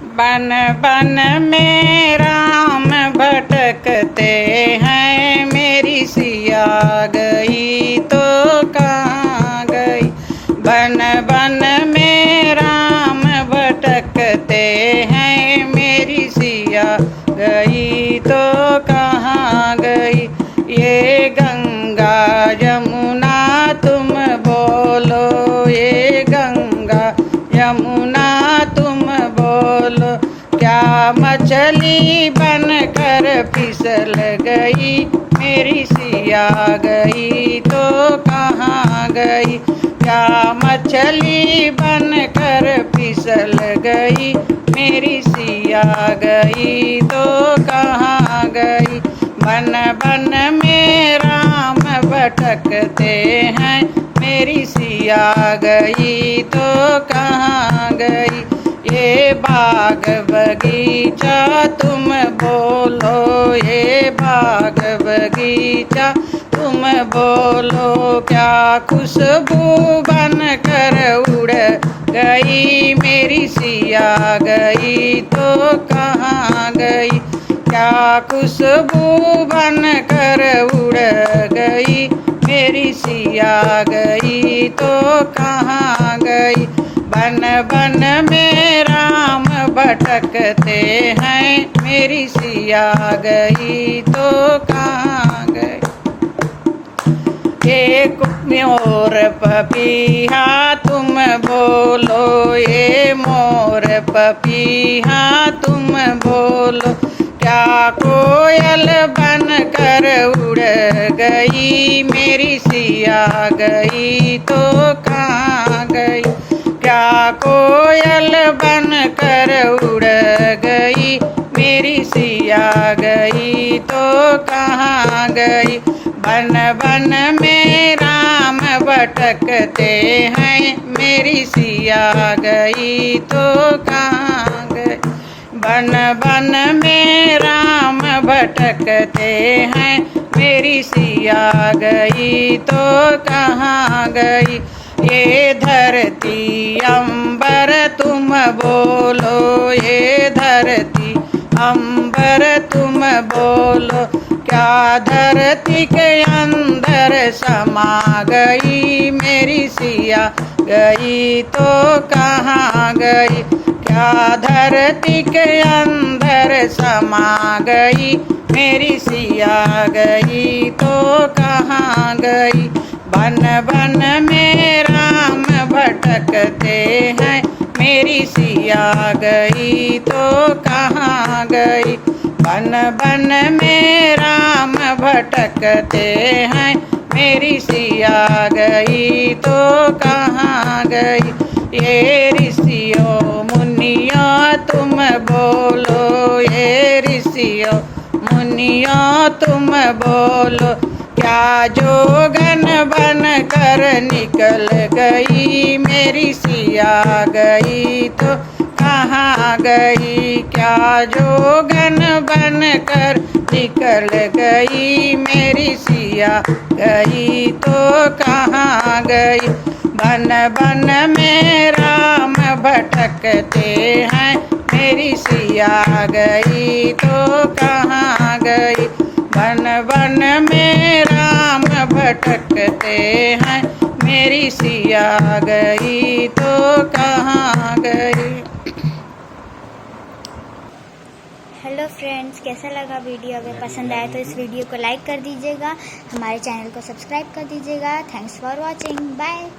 बन बन में राम भटकते हैं, मेरी सिया गई तो कहाँ गई। बन बन में राम भटकते हैं, मेरी सिया गई तो कहाँ गई। ये गंगा यमुना तुम बोलो, ये गंगा यमुना तुम बोलो। क्या मछली बन कर फिसल गई, मेरी सिया गई तो कहाँ गई। क्या मछली बन कर फिसल गई, मेरी सिया गई तो कहाँ गई। बन बन में राम भटकते हैं, मेरी सिया गई तो कहाँ गई। ये बाग बगीचा तुम बोलो, ये बाग बगीचा तुम बोलो। क्या खुशबू बन कर उड़ गई, मेरी सिया गई तो कहाँ गई। क्या खुशबू बन कर उड़ गई, मेरी सिया गई तो कहाँ गई। बन बन में राम भटकते हैं, मेरी सिया गई तो कहाँ गई। एक मोर पपीहा तुम बोलो, ये मोर पपीहा तुम बोलो। क्या कोयल बन कर उड़ गई, मेरी सिया गई तो कहाँ गई। क्या कोयल बन कर उड़ गई, मेरी सिया गई तो कहाँ गई। बन बन में राम भटकते हैं, मेरी सिया गई तो कहाँ गई। बन बन में राम भटकते हैं, मेरी सिया गई तो कहाँ गई। ये धरती अंबर तुम बोलो, ये धरती अंबर तुम बोलो। क्या धरती के अंदर समा गई, मेरी सिया गई तो कहाँ गई। क्या धरती के अंदर समा गई, मेरी सिया गई तो कहाँ गई। बन बन में राम भटकते हैं, मेरी सिया गई तो कहाँ गई। बन बन में राम भटकते हैं, मेरी सिया गई तो कहाँ गई। ये ऋषियों मुनियों तुम बोलो, ये ऋषियों मुनियों तुम बोलो। क्या जोगन बन कर निकल गई, मेरी सिया गई तो कहाँ गई। क्या जोगन बन कर निकल गई, मेरी सिया गई तो कहाँ गई। बन बन में राम भटकते हैं, मेरी सिया गई तो कहाँ गई। बन बन में राम भटकते हैं, मेरी सिया गई तो कहाँ गई। हेलो फ्रेंड्स, कैसा लगा वीडियो? अगर पसंद आया तो इस वीडियो को लाइक कर दीजिएगा, हमारे चैनल को सब्सक्राइब कर दीजिएगा। Thanks for watching, bye.